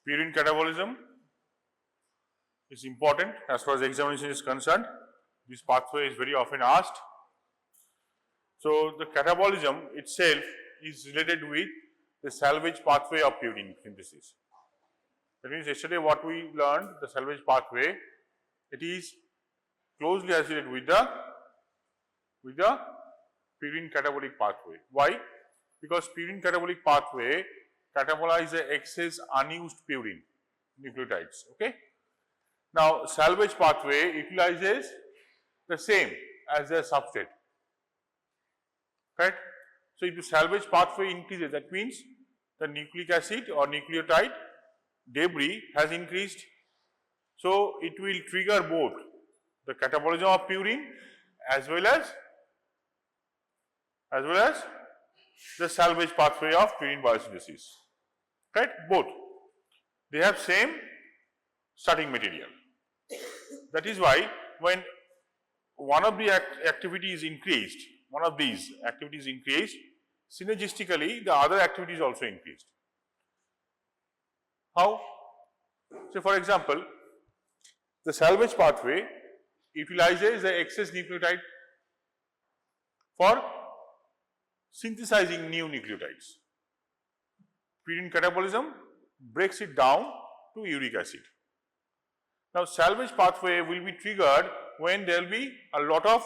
Purine catabolism is important as far as examination is concerned. This pathway is very often asked. So, the catabolism itself is related with the salvage pathway of purine synthesis. That means, yesterday what we learned, the salvage pathway, it is closely associated with the purine catabolic pathway. Why? Because purine catabolic pathway catabolizes the excess unused purine nucleotides. Okay. Now, salvage pathway utilizes the same as the substrate. Right? So, if the salvage pathway increases, that means the nucleic acid or nucleotide debris has increased. So, it will trigger both the catabolism of purine as well as the salvage pathway of purine biosynthesis. Right? Both. They have same starting material. That is why when one of the activity is increased, one of these activities increased, synergistically the other activity is also increased. How? So, for example, the salvage pathway utilizes the excess nucleotide for synthesizing new nucleotides. Purine catabolism breaks it down to uric acid. Now, salvage pathway will be triggered when there will be a lot of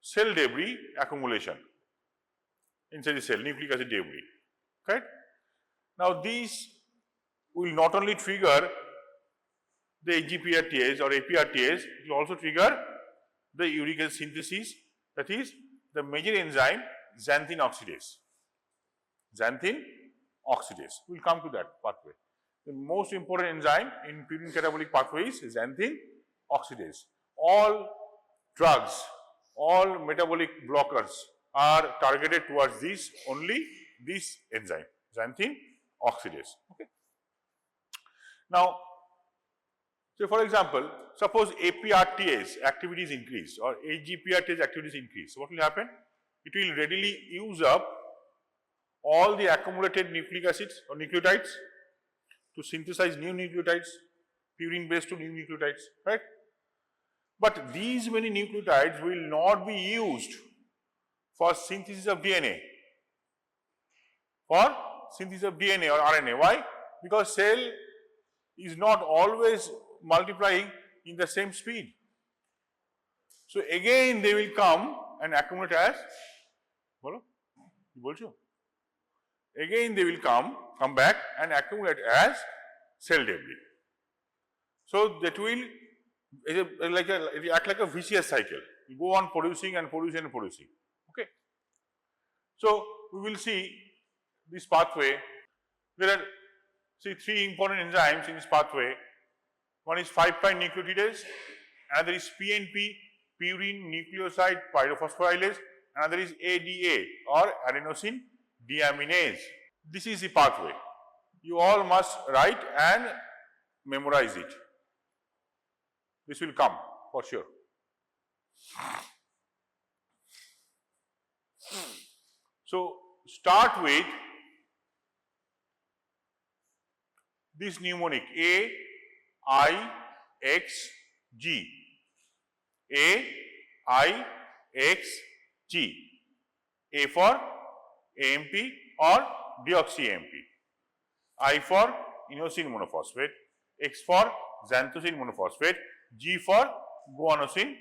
cell debris accumulation inside the cell, nucleic acid debris. Correct? Now, these will not only trigger the AGPRTase or APRTase, it will also trigger the uric acid synthesis, that is the major enzyme xanthine oxidase. Xanthine oxidase, we will come to that pathway. The most important enzyme in purine catabolic pathway is xanthine oxidase. All drugs, all metabolic blockers are targeted towards this, only this enzyme, xanthine oxidase. Okay. Now, so for example, suppose APRTase activity is increased or AGPRTase activity is increased. So, what will happen? It will readily use up all the accumulated nucleic acids or nucleotides to synthesize new nucleotides, purine based to new nucleotides, right? But these many nucleotides will not be used for synthesis of DNA, or RNA. Why? Because cell is not always multiplying in the same speed. So, again they will come and accumulate as, again they will come back and accumulate as cell debris. So, that will it will act like a vicious cycle. You go on producing and producing and producing. Okay. So, we will see this pathway. There are three important enzymes in this pathway. One is 5' nucleotidase, another is PNP, purine nucleoside pyrophosphorylase, another is ADA or adenosine deaminase. This is the pathway. You all must write and memorize it. This will come for sure. So, start with this mnemonic A, I, X, G. A, I, X, G. A for AMP or deoxy-AMP. I for inosine monophosphate. X for xanthosine monophosphate. G for guanosine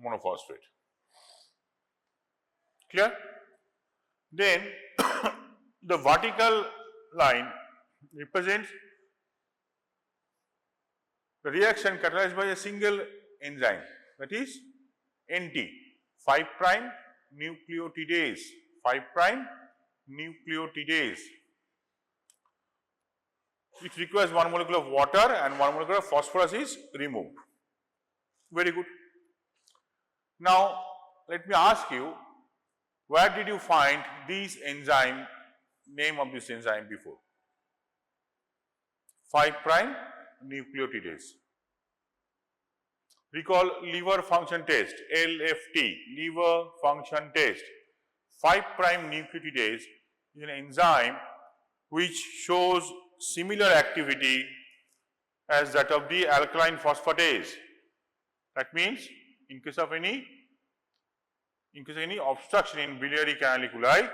monophosphate. Clear? Then the vertical line represents the reaction catalyzed by a single enzyme, that is NT, 5' nucleotidase, 5' nucleotidase. It requires one molecule of water and one molecule of phosphorus is removed. Very good. Now, let me ask you, where did you find this enzyme, name of this enzyme before? 5' nucleotidase. Recall liver function test, LFT, liver function test. 5' nucleotidase is an enzyme which shows similar activity as that of the alkaline phosphatase. That means in case of any obstruction in biliary canaliculi,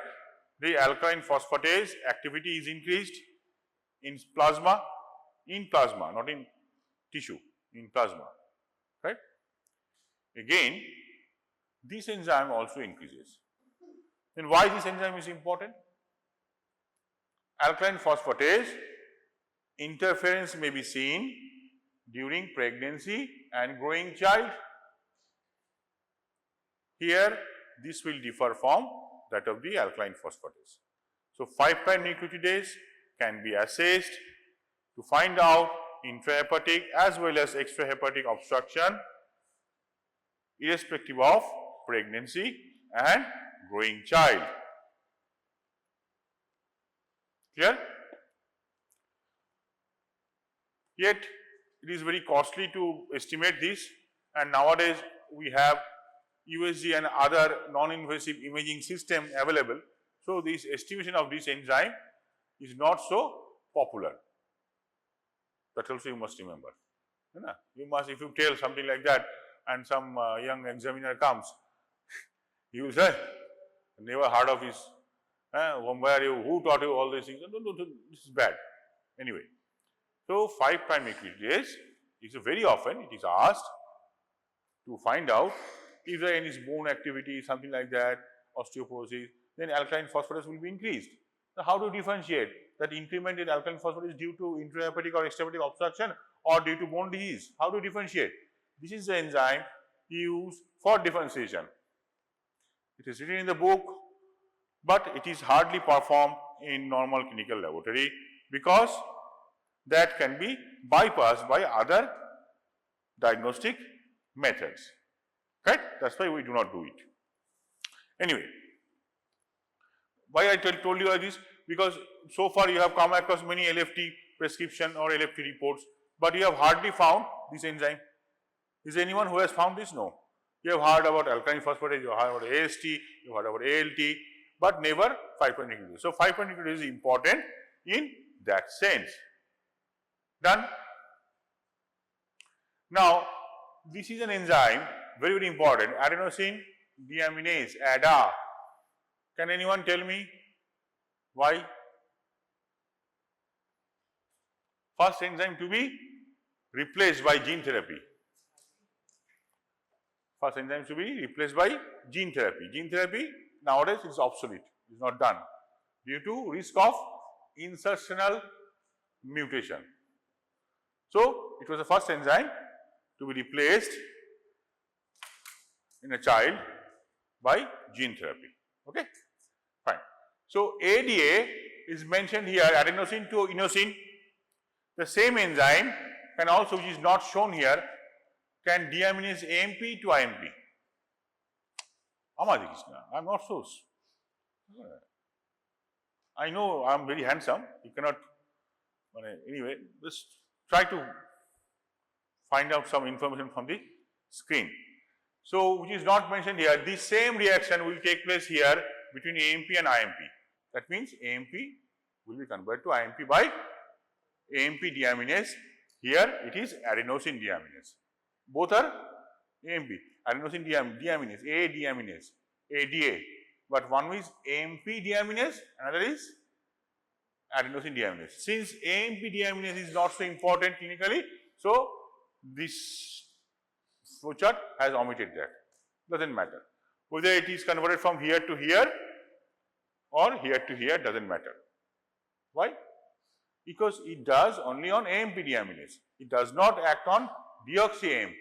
the alkaline phosphatase activity is increased in plasma, not in tissue, in plasma, right? Again, this enzyme also increases. Then why this enzyme is important? Alkaline phosphatase interference may be seen during pregnancy and growing child. Here, this will differ from that of the alkaline phosphatase. So, 5' nucleotidase can be assessed to find out intrahepatic as well as extrahepatic obstruction irrespective of pregnancy and growing child. Clear? Yet, it is very costly to estimate this, and nowadays we have USG and other non-invasive imaging system available. So, this estimation of this enzyme is not so popular. That also you must remember. You must, if you tell something like that and some young examiner comes, he will say, never heard of this, from where you, who taught you all these things? No, this is bad. Anyway, so 5' nucleotidase is very often it is asked to find out if there is any bone activity, something like that, osteoporosis, then alkaline phosphatase will be increased. So, how to differentiate that increment in alkaline phosphatase due to intrahepatic or extrahepatic obstruction or due to bone disease? How to differentiate? This is the enzyme used for differentiation. It is written in the book, but it is hardly performed in normal clinical laboratory because that can be bypassed by other diagnostic methods. Right? That is why we do not do it. Anyway, why I told you like this? Because so far you have come across many LFT prescription or LFT reports, but you have hardly found this enzyme. Is there anyone who has found this? No. You have heard about alkaline phosphatase, you have heard about AST, you have heard about ALT, but never 5' nucleotidase. So, 5' nucleotidase is important in that sense. Done? Now, this is an enzyme, very important, adenosine deaminase, ADA. Can anyone tell me why? First enzyme to be replaced by gene therapy. First enzyme to be replaced by gene therapy. Gene therapy nowadays is obsolete, is not done due to risk of insertional mutation. So, it was the first enzyme to be replaced in a child by gene therapy. Okay, fine. So, ADA is mentioned here, adenosine to inosine. The same enzyme can also, which is not shown here, can deaminase AMP to IMP. Amadi Krishna, I am not so. I know I am very handsome, you cannot, anyway, just try to find out some information from the screen. So, which is not mentioned here, this same reaction will take place here between AMP and IMP. That means AMP will be converted to IMP by AMP deaminase. Here it is adenosine deaminase. Both are AMP, adenosine deaminase, A deaminase, ADA. But one is AMP deaminase, another is adenosine deaminase. Since AMP deaminase is not so important clinically, so this flowchart has omitted that. Does not matter. Whether it is converted from here to here or here to here, does not matter. Why? Because it does only on AMP deaminase. It does not act on deoxy-AMP.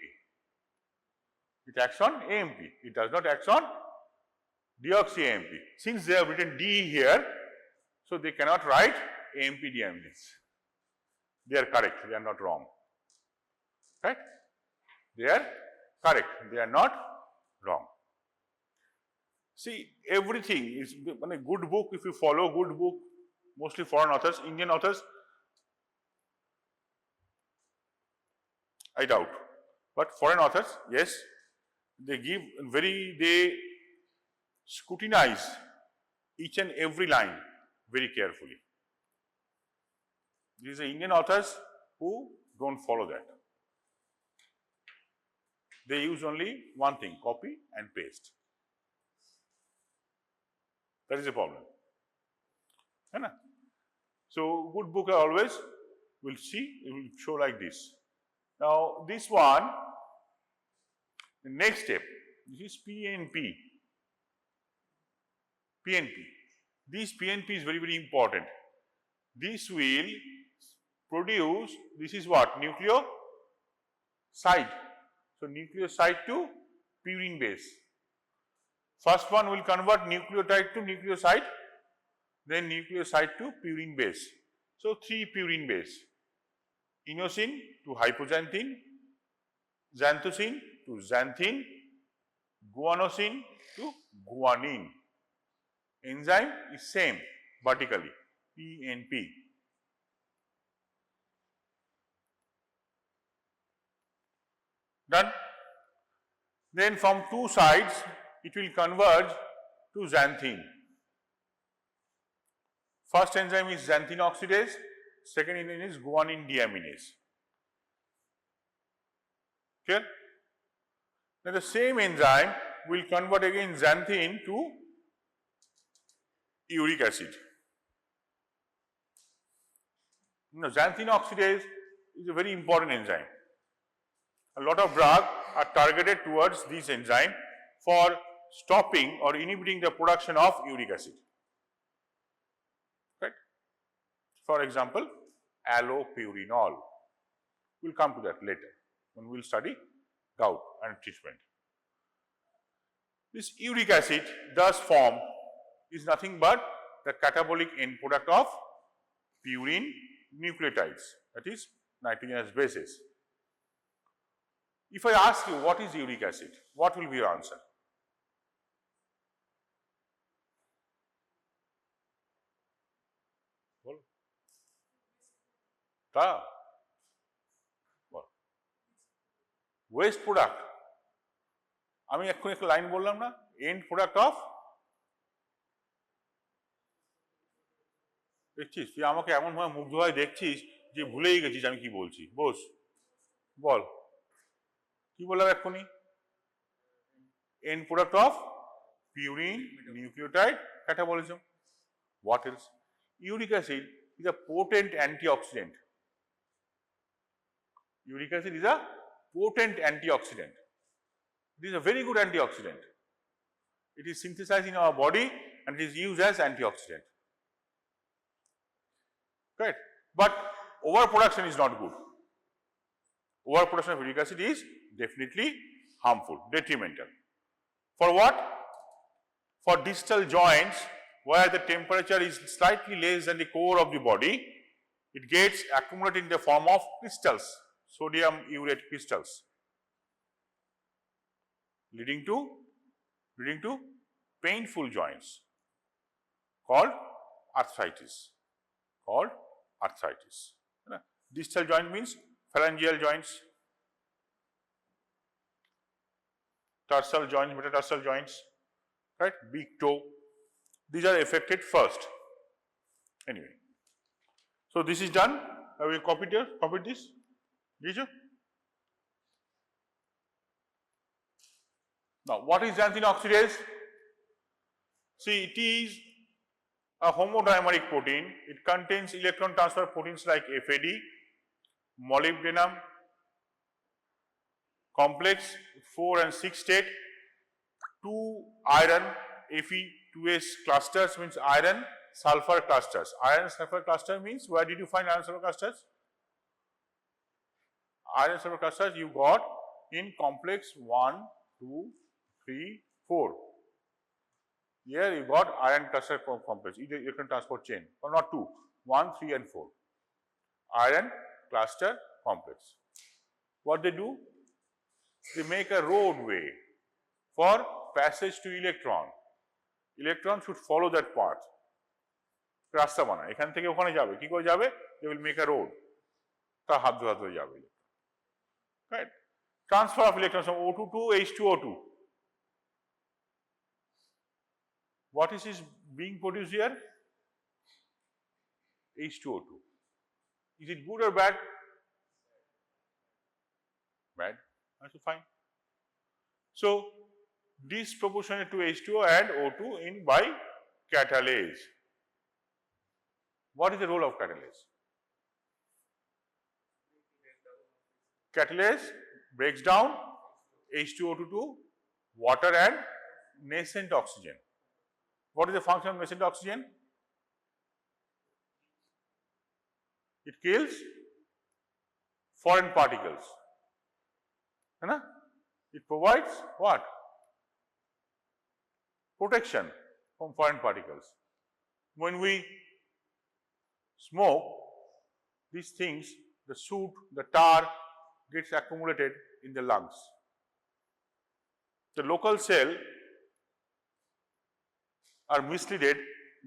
It acts on AMP. It does not act on deoxy-AMP. Since they have written D here, so they cannot write AMP deaminase. They are correct. They are not wrong. Right? They are correct. They are not wrong. See, everything is in a good book. If you follow good book, mostly foreign authors, Indian authors, I doubt. But foreign authors, yes, they give they scrutinize each and every line very carefully. These are Indian authors who don't follow that. They use only one thing, copy and paste. That is a problem. So, good book always will see, it will show like this. Now, this one, the next step, this is PNP. PNP. This PNP is very, very important. This will produce, this is what? Nucleoside. So, nucleoside to purine base. First one will convert nucleotide to nucleoside, then nucleoside to purine base. So, 3 purine base. Inosine to hypoxanthine, xanthosine to xanthine, guanosine to guanine. Enzyme is same vertically, PNP. Done. Then from two sides it will converge to xanthine. First enzyme is xanthine oxidase, second enzyme is guanine deaminase. Clear? Now the same enzyme will convert again xanthine to uric acid. Now xanthine oxidase is a very important enzyme. A lot of drugs are targeted towards this enzyme for stopping or inhibiting the production of uric acid. Right? For example, allopurinol. We will come to that later when we will study gout and treatment. This uric acid thus form is nothing but the catabolic end product of purine nucleotides, that is nitrogenous bases. If I ask you what is uric acid, what will be your answer? Waste product. আমি এক্ষুনি একটা line বললাম না, end product of, দেখছিস তুই আমাকে এমন ভাবে মুগ্ধ হয়ে দেখছিস যে ভুলেই গেছিস আমি কি বলছি। বস বল কি বললাম এক্ষুনি? End product of purine nucleotide catabolism. What else? Uric acid is a potent antioxidant. Uric acid is a potent antioxidant. It is a very good antioxidant. It is synthesized in our body and it is used as antioxidant. Right? But overproduction is not good. Overproduction of uric acid is definitely harmful, detrimental. For what? For distal joints where the temperature is slightly less than the core of the body, it gets accumulated in the form of crystals, sodium urate crystals, leading to painful joints called arthritis. Distal joint means phalangeal joints, tarsal joints, metatarsal joints, right? Big toe. These are affected first. Anyway, so this is done. I will copy this. Did you? Now, what is xanthine oxidase? See, it is a homodimeric protein. It contains electron transfer proteins like FAD, molybdenum complex 4 and 6 state, 2 iron Fe2S clusters means iron sulfur clusters. Iron sulfur cluster means where did you find iron sulfur clusters? Iron sulfur clusters you got in complex 1, 2, 3, 4. Here you got iron cluster complex, either electron transport chain, or not 2, 1, 3 and 4. Iron cluster complex. What they do? They make a roadway for passage to electron. Electron should follow that path. রাস্তা বানায়, এখান থেকে ওখানে যাবে, কি করে যাবে? They will make a road. তার হাত ধরে যাবে। Right? Transfer of electrons from O2 to H2O2. What is being produced here? H2O2. Is it good or bad? Bad. That's fine. So, disproportionate to H2O and O2 in by catalase. What is the role of catalase? Catalase breaks down H2O2 to water and nascent oxygen. What is the function of nascent oxygen? It kills foreign particles. It provides what? Protection from foreign particles. When we smoke, these things, the soot, the tar gets accumulated in the lungs. The local cell are misleaded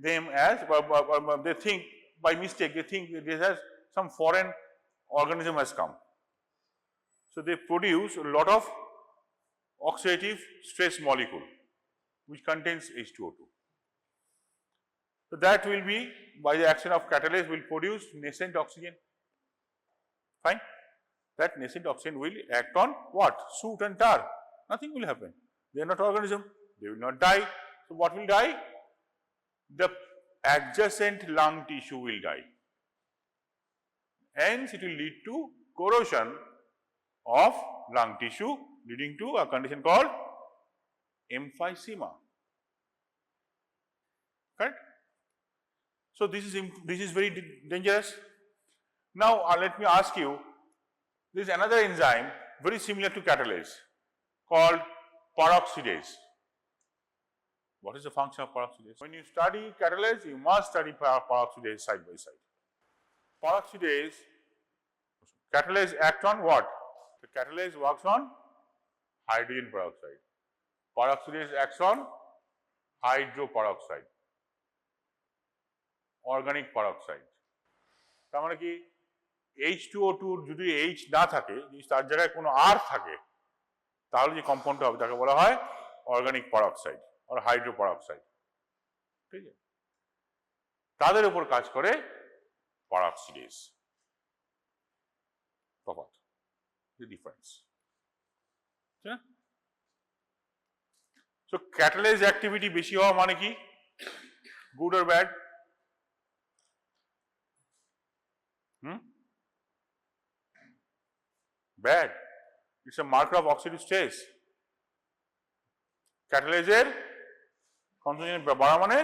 them as, they think by mistake, they think that this has some foreign organism has come. So they produce a lot of oxidative stress molecule which contains H2O2. So that will be, by the action of catalase, will produce nascent oxygen. Fine. That nascent oxygen will act on what? Soot and tar. Nothing will happen. They are not organism. They will not die. So what will die? The adjacent lung tissue will die. Hence, it will lead to corrosion of lung tissue, leading to a condition called emphysema. Correct? So this is very dangerous. Now let me ask you, there is another enzyme very similar to catalase called peroxidase. What is the function of peroxidase? When you study catalase, you must study peroxidase side by side. Peroxidase, catalase act on what? The catalase works on hydrogen peroxide. Peroxidase acts on hydroperoxide, organic peroxide. তার মানে কি H2O2 যদি H না থাকে, যদি তার জায়গায় কোনো R থাকে, তাহলে যে কম্পাউন্ডটা হবে তাকে বলা হয় অর্গানিক পেরক্সাইড আর হাইড্রোপেরক্সাইড। ঠিক আছে, তাদের উপর কাজ করে পেরক্সিডেজ। তফাৎ, the difference. So catalase activity বেশি হওয়া মানে কি? Good or bad? Bad. It's a marker of oxidative stress. Catalase এর concentration বাড়া মানে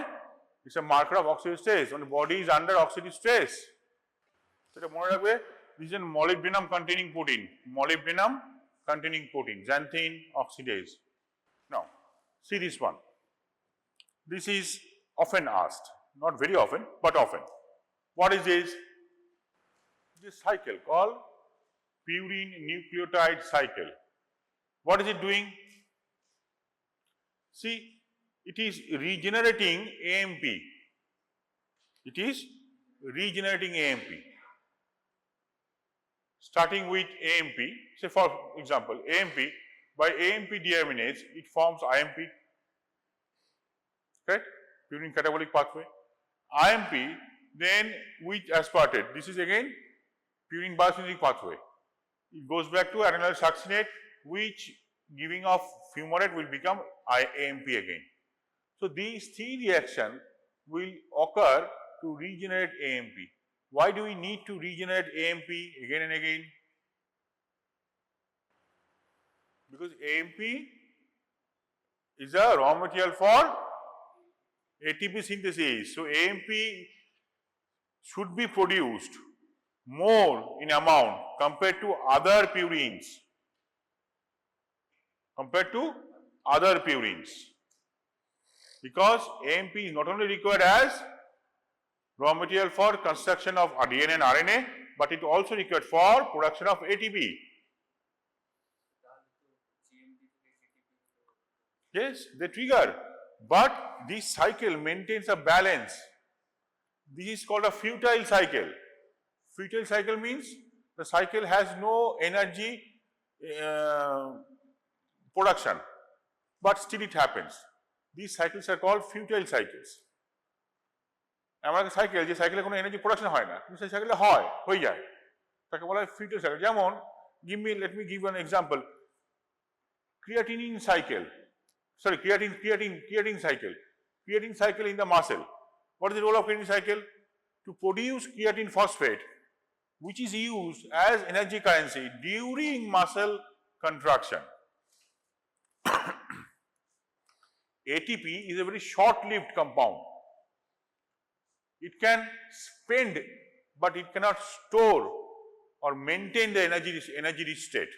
it's a marker of oxidative stress. When the body is under oxidative stress. সেটা মনে রাখবে, this is a molybdenum containing protein. Molybdenum containing protein, xanthine oxidase. Now, see this one. This is often asked, not very often, but often. What is this? This cycle called Purine nucleotide cycle. What is it doing? See, it is regenerating AMP. It is regenerating AMP. Starting with AMP, say for example, AMP, by AMP deaminase, it forms IMP, correct? Purine catabolic pathway. IMP, then with aspartate, this is again purine biosynthetic pathway. It goes back to adenylyl succinate, which giving off fumarate will become AMP again. So these three reactions will occur to regenerate AMP. Why do we need to regenerate AMP again and again? Because AMP is a raw material for ATP synthesis. So AMP should be produced more in amount compared to other purines. Because AMP is not only required as raw material for construction of DNA and RNA, but it also required for production of ATP. Yes, they trigger, but this cycle maintains a balance. This is called a futile cycle. Futile cycle means the cycle has no energy production, but still it happens. These cycles are called futile cycles. এমন একটা cycle যে সাইকেলে কোনো energy production হয় না, কিন্তু সেই সাইকেলে হয়ে যায়, তাকে বলা হয় ফিউটার সাইকেল। যেমন let me give you an example. Creatinine cycle, sorry, creatine cycle. Creatine cycle in the muscle. What is the role of creatine cycle? To produce creatine phosphate, which is used as energy currency during muscle contraction. ATP is a very short-lived compound. It can spend, but it cannot store or maintain the energy state.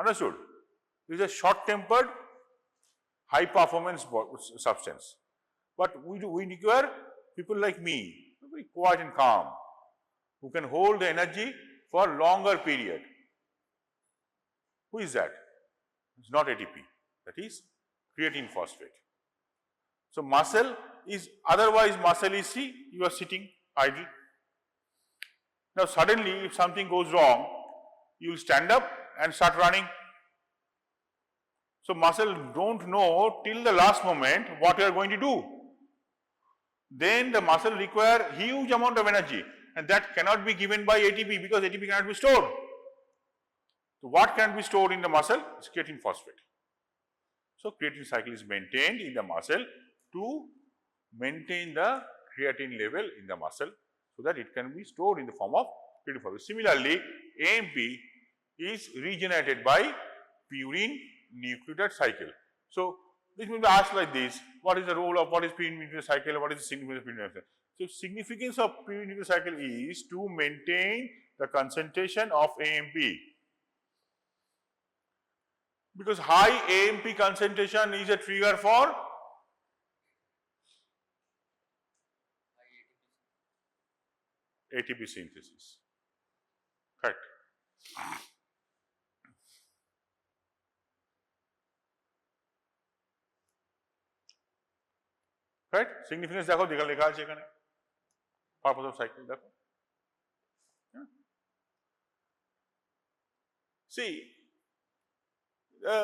Understood? It is a short-tempered, high-performance substance. But we require people like me, very quiet and calm, who can hold the energy for longer period. Who is that? It's not ATP. That is creatine phosphate. So muscle is, otherwise muscle is, see, you are sitting idle. Now suddenly if something goes wrong, you will stand up and start running. So muscle don't know till the last moment what you are going to do. Then the muscle require huge amount of energy, and that cannot be given by ATP because ATP cannot be stored. So what can be stored in the muscle? It's creatine phosphate. So creatine cycle is maintained in the muscle to maintain the creatine level in the muscle so that it can be stored in the form of creatine phosphate. Similarly, AMP is regenerated by purine nucleotide cycle. So this will be asked like this: what is the role of, what is purine nucleotide cycle, what is the significance of purine nucleotide cycle? So significance of purine nucleotide cycle is to maintain the concentration of AMP. Because high AMP concentration is a trigger for ATP synthesis. Correct. Right? Significance দেখো লেখা আছে এখানে, purpose of cycle দেখো। See, the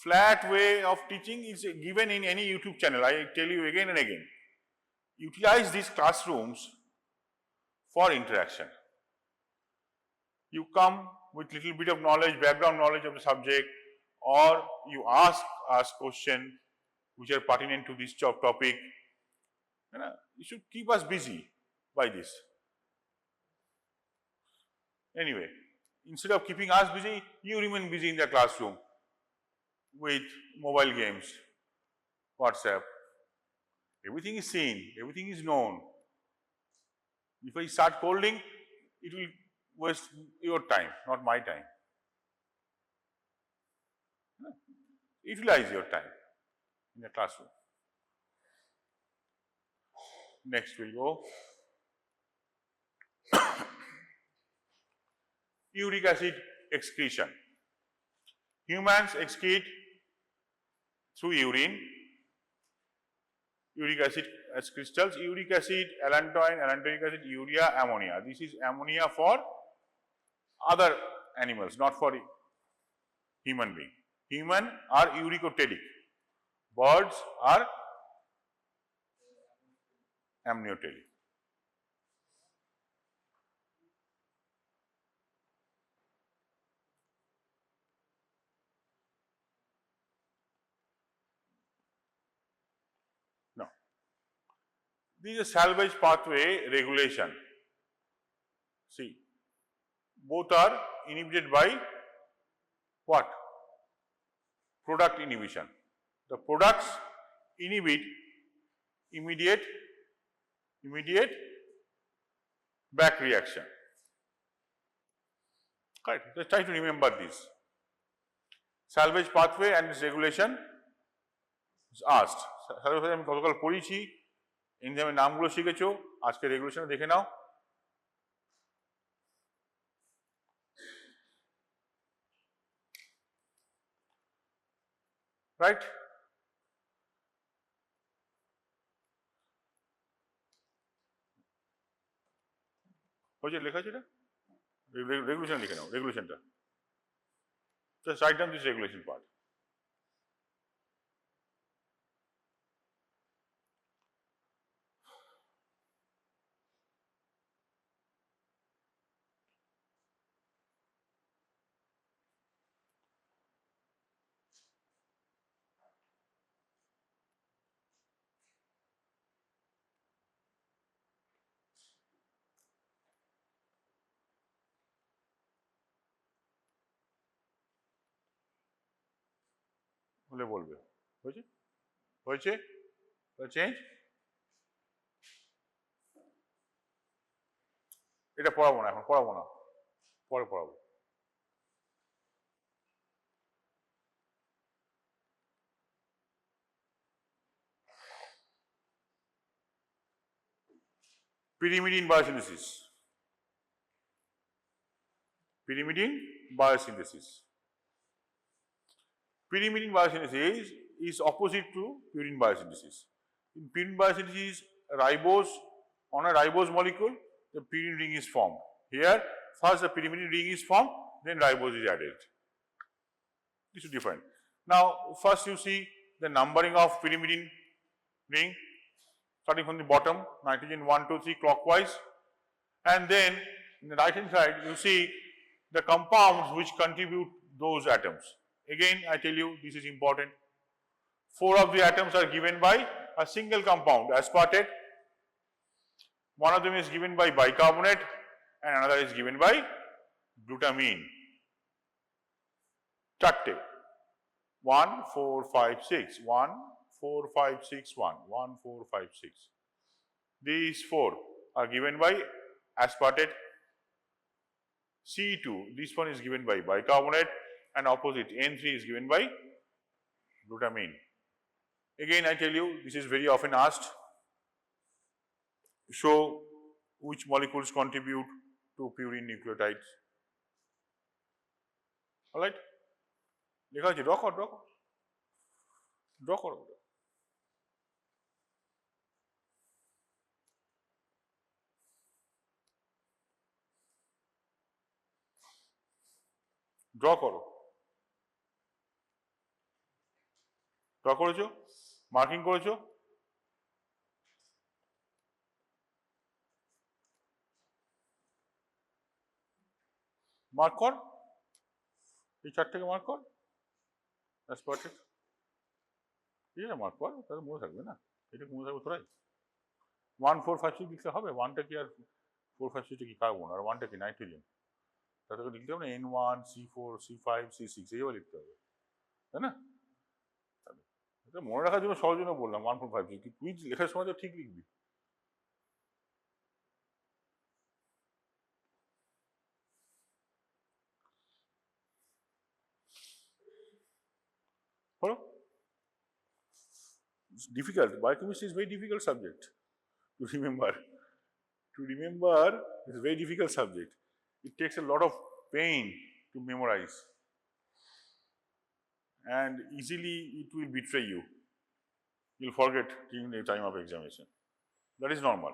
flat way of teaching is given in any YouTube channel. I tell you again and again, utilize these classrooms for interaction. You come with little bit of knowledge, background knowledge of the subject, or you ask us questions which are pertinent to this topic. You should keep us busy by this. Anyway, instead of keeping us busy, you remain busy in the classroom with mobile games, WhatsApp. Everything is seen, everything is known. If I start scolding, it will waste your time, not my time. Utilize your time in the classroom. Next we'll go uric acid excretion. Humans excrete through urine uric acid as crystals, uric acid, allantoin, allantoic acid, urea, ammonia. This is ammonia for other animals, not for human being. Human are uricotelic, birds are amniotelic. Now, this is a salvage pathway regulation. See, both are inhibited by what? Product inhibition. The products inhibit immediate back reaction. Correct. Just try to remember this. Salvage pathway and its regulation is asked. Salvage pathway আমি গতকাল পড়িয়েছি, এনজাইমের নামগুলো শিখেছো, আজকে regulation দেখে নাও। Right? হয়েছে লেখা আছে এটা? রেগুলেশন লিখে নাও, রেগুলেশনটা। Just write down this regulation part. বলে বলবে হয়েছে হয়েছে চেঞ্জ এটা পড়াবো না এখন পড়াবো না পরে পড়াবো pyrimidine biosynthesis pyrimidine biosynthesis is opposite to purine biosynthesis. In purine biosynthesis, ribose on a ribose molecule, the purine ring is formed. Here, first the pyrimidine ring is formed, then ribose is added. This is different. Now, first you see the numbering of pyrimidine ring, starting from the bottom, nitrogen 1, 2, 3 clockwise, and then in the right hand side, you see the compounds which contribute those atoms. Again, I tell you, this is important. 4 of the atoms are given by a single compound, aspartate. One of them is given by bicarbonate and another is given by glutamine. Chatte. 1, 4, 5, 6. 1, 4, 5, 6, 1. 1, 4, 5, 6. These 4 are given by aspartate. C2, this one is given by bicarbonate, and opposite N3 is given by glutamine. Again, I tell you, this is very often asked. Show which molecules contribute to purine nucleotides. Alright? লেখা আছে draw করো draw করেছো marking করেছো mark কর এই চারটাকে mark কর aspartate এটা mark কর তাহলে মনে থাকবে না এটা মনে থাকবে তোরাই 1, 4, 5, 6 লিখতে হবে 1টা কি আর 4, 5, 6টা কি কার্বন আর 1টা কি নাইট্রোজেন তাহলে লিখতে হবে না N1, C4, C5, C6 এইভাবে লিখতে হবে তাই না এটা মনে রাখার জন্য সহজ জন্য বললাম 1, 4, 5, 6 তুই লেখার সময় তো ঠিক লিখবি বলো it's difficult. Biochemistry is a very difficult subject to remember. It's a very difficult subject. It takes a lot of pain to memorize. And easily it will betray you. You'll forget during the time of examination. That is normal.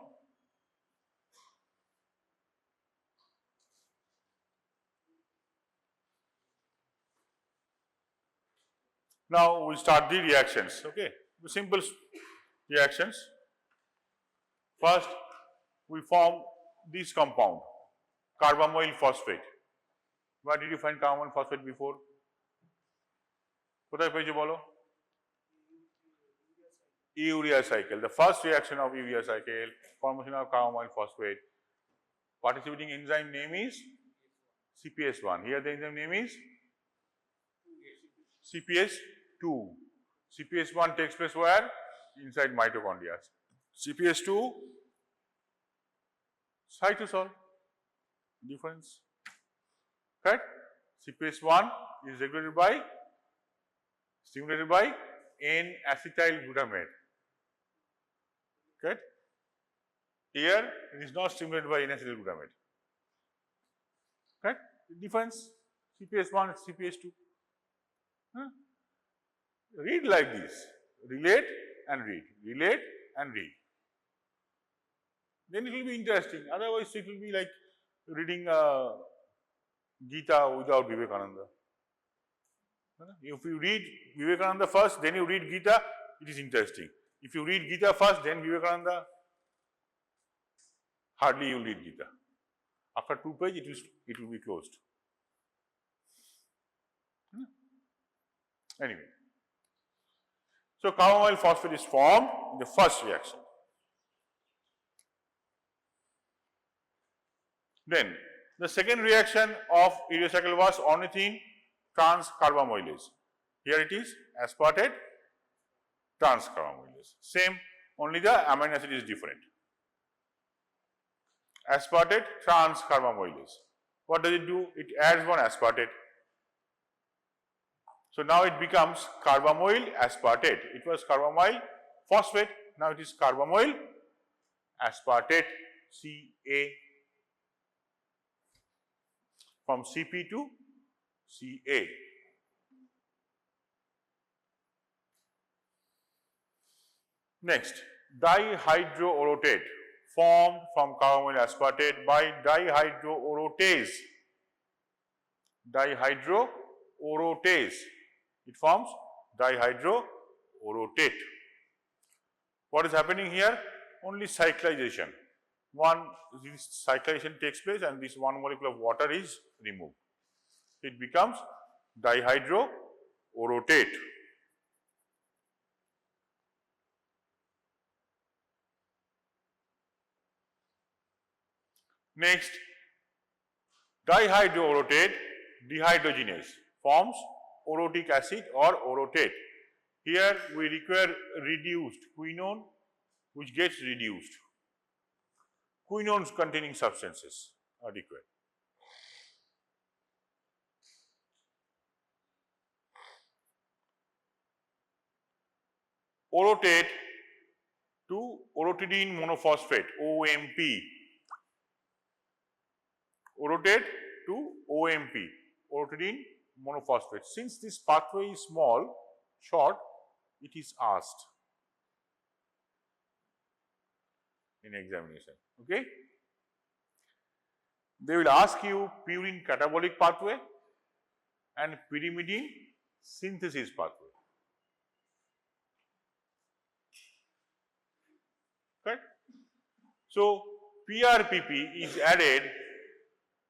Now we'll start the reactions, okay? The simple reactions. First, we form this compound, Carbamoyl phosphate. Where did you find Carbamoyl phosphate before? কোথায় পেয়েছো বলো? Urea cycle. The first reaction of urea cycle, formation of Carbamoyl phosphate. Participating enzyme name is CPS1. Here the enzyme name is CPS2. CPS1 takes place where? Inside mitochondria. CPS2, cytosol. Difference. Correct? CPS1 is stimulated by N-acetyl glutamate. Correct? Here it is not stimulated by N-acetyl glutamate. Correct? Difference CPS1 and CPS2. Huh? Read like this, relate and read, relate and read. Then it will be interesting, otherwise it will be like reading Gita without Vivekananda. If you read Vivekananda first, then you read Gita, it is interesting. If you read Gita first, then Vivekananda, hardly you will read Gita. After 2 pages, it will be closed. Anyway. So, Carbamoyl phosphate is formed in the first reaction. Then, the second reaction of urea cycle was ornithine trans carbamylase. Here it is aspartate transcarbamylase. Same, only the amino acid is different. Aspartate transcarbamylase. What does it do? It adds one aspartate. So now it becomes carbamoyl aspartate. It was carbamoyl phosphate, now it is carbamoyl aspartate, Ca, from Cp to Ca. Next, dihydroorotate formed from carbamoyl aspartate by dihydroorotase. Dihydroorotase. It forms dihydroorotate. What is happening here? Only cyclization. This cyclization takes place and this one molecule of water is removed. It becomes dihydroorotate. Next, dihydroorotate dehydrogenase forms orotic acid or orotate. Here we require reduced quinone, which gets reduced. Quinones containing substances are required. Orotate to orotidine monophosphate, OMP. Orotate to OMP, orotidine monophosphate. Since this pathway is small, short, it is asked in examination. Okay? They will ask you purine catabolic pathway and pyrimidine synthesis pathway. Correct? So, PRPP is added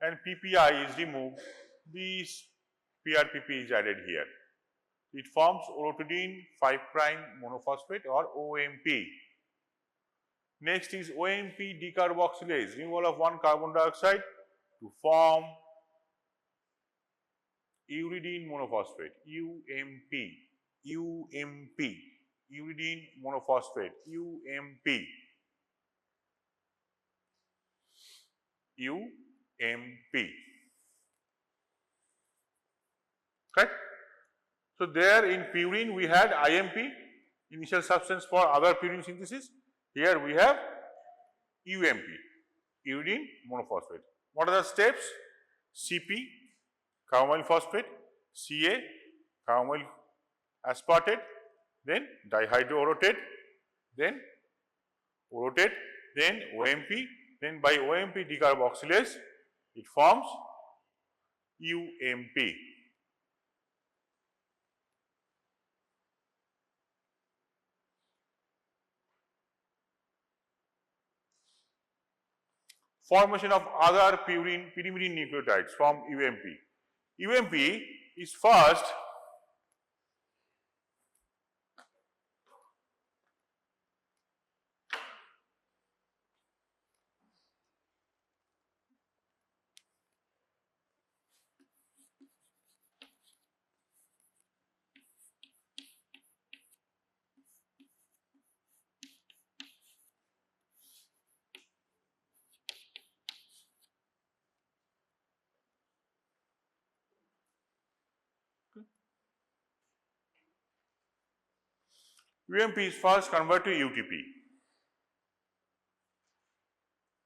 and PPI is removed. This PRPP is added here. It forms orotidine 5' monophosphate or OMP. Next is OMP decarboxylase, removal of one carbon dioxide to form uridine monophosphate, UMP, uridine monophosphate, UMP. Correct? So, there in purine we had IMP, initial substance for other purine synthesis. Here we have UMP, uridine monophosphate. What are the steps? CP, carbamoyl phosphate, Ca, carbamoyl aspartate, then dihydroorotate, then orotate, then OMP, then by OMP decarboxylase, it forms UMP. Formation of other pyrimidine nucleotides from UMP. UMP is first UMP is first converted to UTP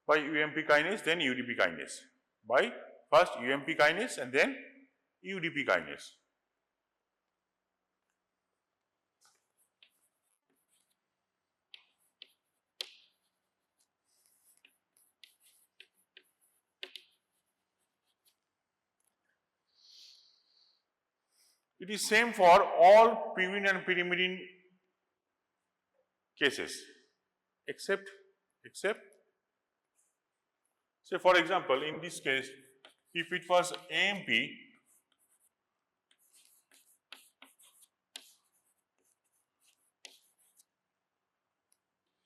by UMP kinase, then UDP kinase, by first UMP kinase and then UDP kinase. It is same for all purine and pyrimidine cases, except say for example, in this case, if it was AMP,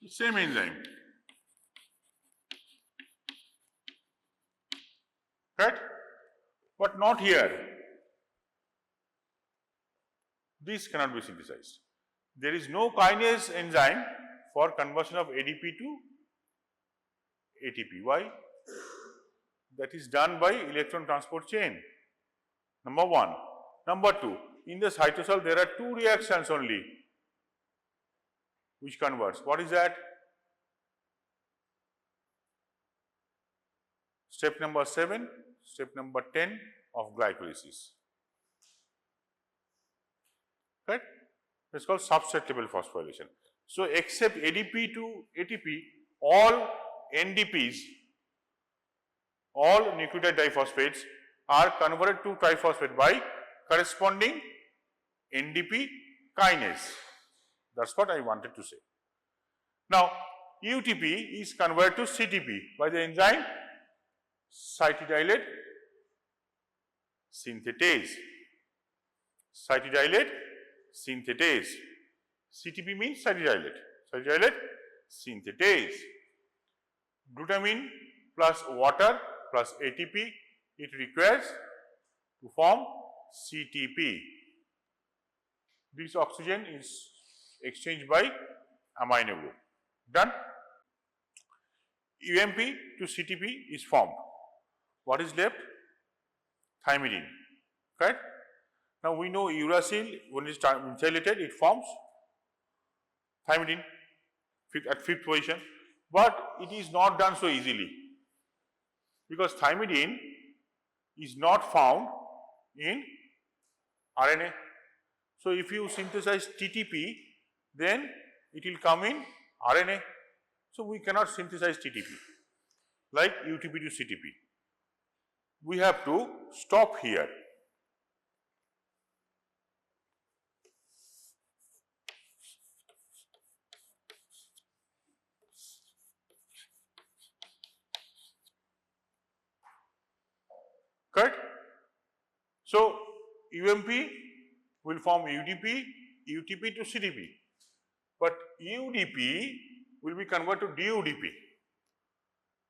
same enzyme, right? But not here. This cannot be synthesized. There is no kinase enzyme for conversion of ADP to ATP. Why? That is done by electron transport chain. Number one. Number two, in the cytosol there are two reactions only which converts. What is that? Step number 7, step number 10 of glycolysis. Right? It's called substrate level phosphorylation. So, except ADP to ATP, all NDPs, all nucleotide diphosphates are converted to triphosphate by corresponding NDP kinase. That's what I wanted to say. Now, UTP is converted to CTP by the enzyme cytidylate synthetase. Cytidylate synthetase. CTP means cytidylate. Cytidylate synthetase. Glutamine plus water plus ATP, it requires to form CTP. This oxygen is exchanged by amino group. Done? UMP to CTP is formed. What is left? Thymidine. Correct? Now we know uracil, when it is methylated, it forms thymidine at 5th position, but it is not done so easily because thymidine is not found in RNA. So if you synthesize TTP, then it will come in RNA. So we cannot synthesize TTP like UTP to CTP. We have to stop here. Correct? So UMP will form UDP, UTP to CTP, but UDP will be converted to DUDP.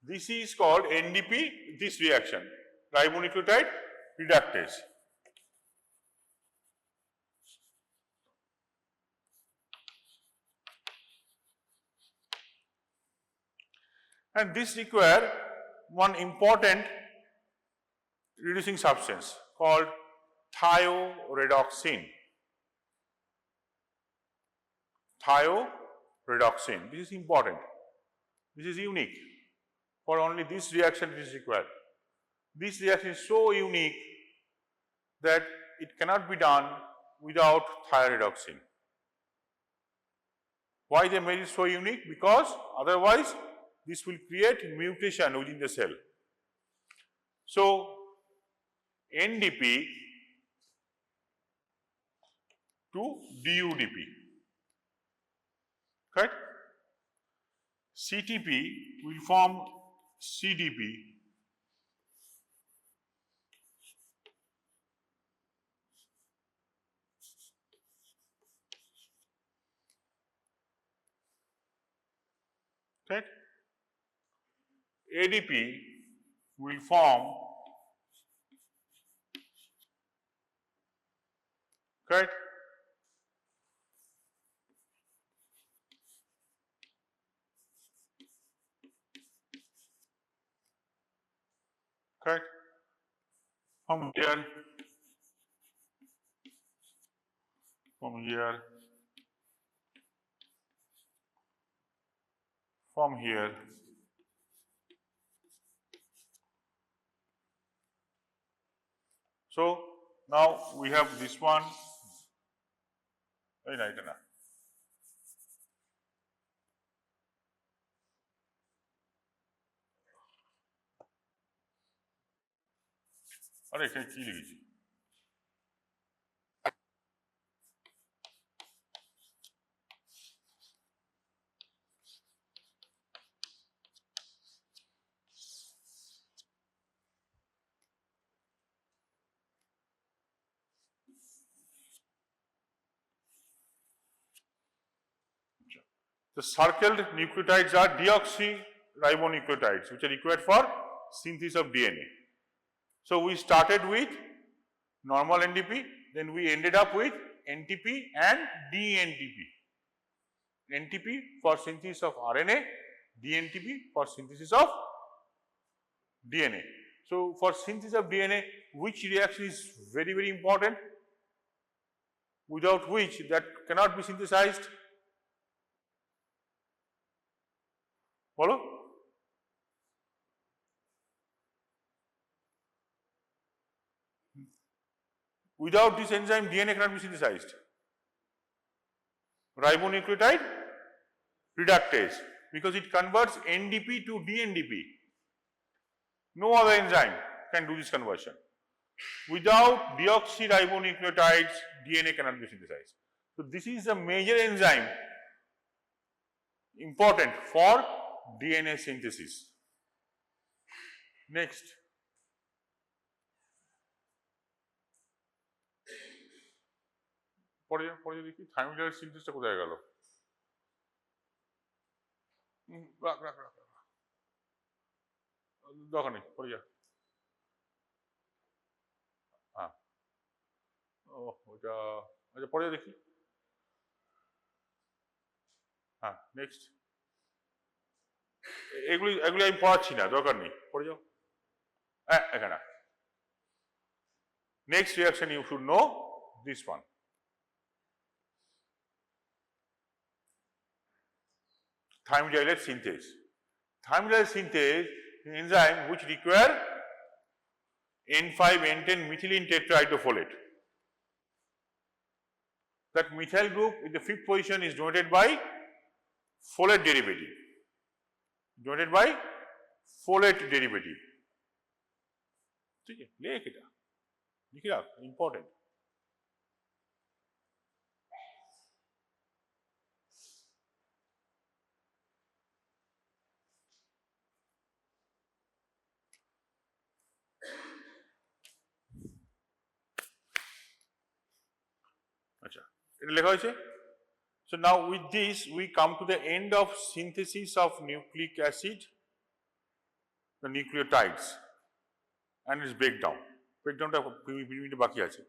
This is called NDP, this reaction, ribonucleotide reductase. And this require one important reducing substance called thioredoxin. Thioredoxin. This is important. This is unique. For only this reaction it is required. This reaction is so unique that it cannot be done without thioredoxin. Why they made it so unique? Because otherwise this will create mutation within the cell. So NDP to DUDP, correct? CTP will form CDP correct? ADP will form correct? Correct? From here, from here, from here, so now we have this one. Very nice, na? আরে এখানে কি লিখেছি? The circled nucleotides are deoxyribonucleotides, which are required for synthesis of DNA. So we started with normal NDP, then we ended up with NTP and DNTP. NTP for synthesis of RNA, DNTP for synthesis of DNA. So, for synthesis of DNA, which reaction is very, very important, without which that cannot be synthesized? Follow? Without this enzyme, DNA cannot be synthesized. Ribonucleotide reductase, because it converts NDP to DNDP. No other enzyme can do this conversion. Without deoxyribonucleotides, DNA cannot be synthesized. So, this is a major enzyme important for DNA synthesis. Next. পরে দেখি থাইমিডিনের সিনথেসিসটা কোথায় গেল? দরকার নেই, পরে যা। হ্যাঁ, ও ওইটা আচ্ছা পরে দেখি। হ্যাঁ, নেক্সট। এগুলি আমি পড়াচ্ছি না, দরকার নেই, পড়ে যাও। হ্যাঁ, এখানে next reaction you should know this one. Thymidylate synthase. Thymidylate synthase is an enzyme which require N5-N10 methylene tetrahydrofolate. That methyl group in the fifth position is donated by folate derivative. Donated by folate derivative. लिख रहा important. So now with this we come to the end of synthesis of nucleic acid, the nucleotides, and its breakdown. Breakdown ta baki ache.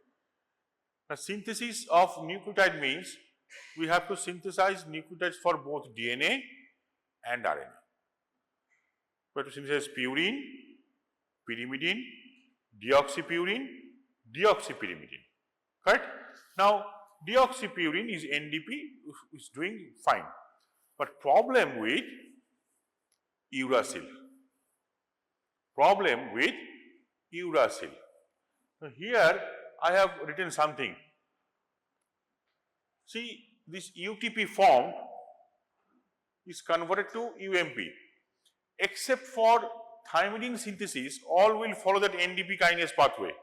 The synthesis of nucleotide means we have to synthesize nucleotides for both DNA and RNA. We have to synthesize purine, pyrimidine, deoxypurine, deoxypyrimidine. Correct? Now deoxypurine is NDP, is doing fine, but problem with uracil. Problem with uracil. So here I have written something. See, this UTP formed is converted to UMP. Except for thymidine synthesis, all will follow that NDP kinase pathway.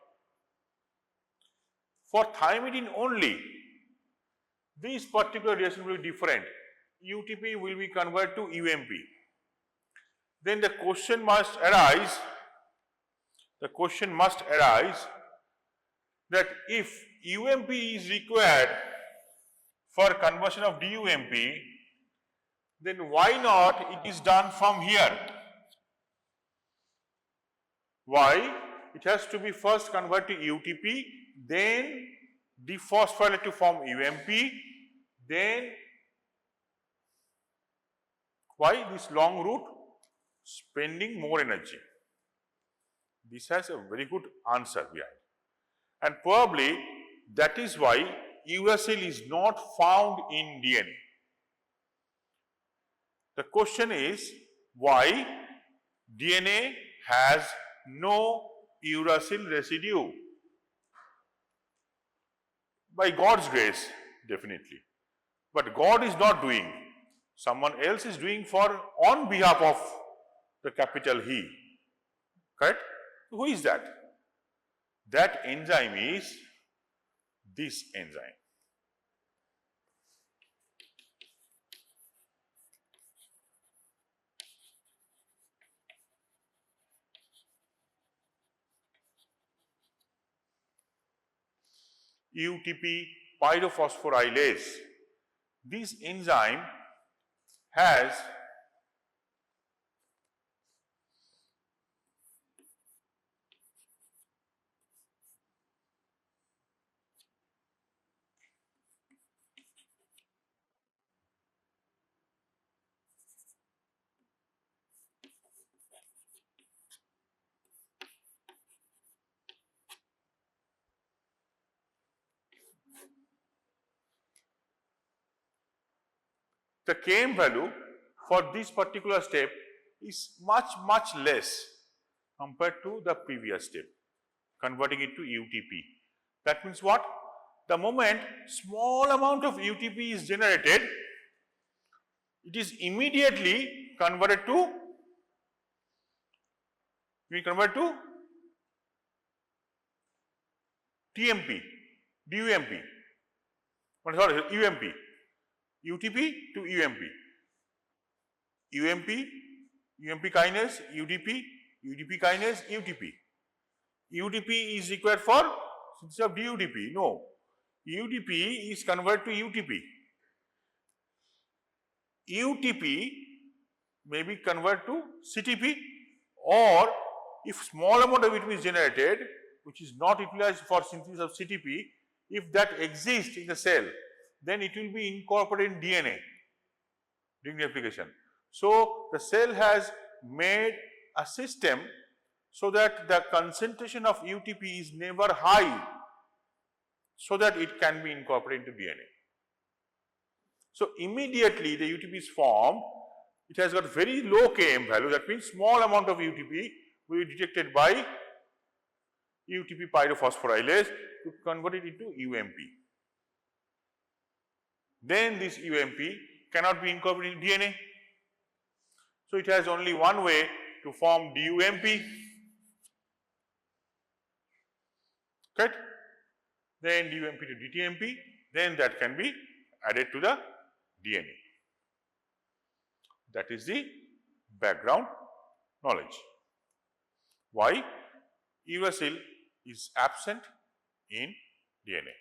For thymidine only, this particular reaction will be different. UTP will be converted to UMP. Then the question must arise that if UMP is required for conversion of DUMP, then why not it is done from here? Why? It has to be first converted to UTP, then dephosphorylate to form UMP, then why this long route? Spending more energy. This has a very good answer behind. And probably that is why uracil is not found in DNA. The question is why DNA has no uracil residue? By God's grace, definitely. But God is not doing. Someone else is doing on behalf of the capital He. Correct? Who is that? That enzyme is this enzyme. UTP pyrophosphorylase. This enzyme has the Km value for this particular step is much less compared to the previous step, converting it to UTP. That means what? The moment small amount of UTP is generated, it is immediately converted to TMP, DUMP, sorry, UMP, UTP to UMP, UMP kinase, UDP, UDP kinase, UTP. UDP is required for synthesis of DUDP. No, UDP is converted to UTP. UTP may be converted to CTP, or if small amount of UTP is generated, which is not utilized for synthesis of CTP, if that exists in the cell, then it will be incorporated in DNA during the application. So, the cell has made a system so that the concentration of UTP is never high, so that it can be incorporated into DNA. So, immediately the UTP is formed, it has got very low Km value, that means small amount of UTP will be detected by UTP pyrophosphorylase to convert it into UMP. Then this UMP cannot be incorporated in DNA. So, it has only one way to form DUMP, correct? Then DUMP to DTMP, then that can be added to the DNA. That is the background knowledge. Why? Uracil is absent in DNA.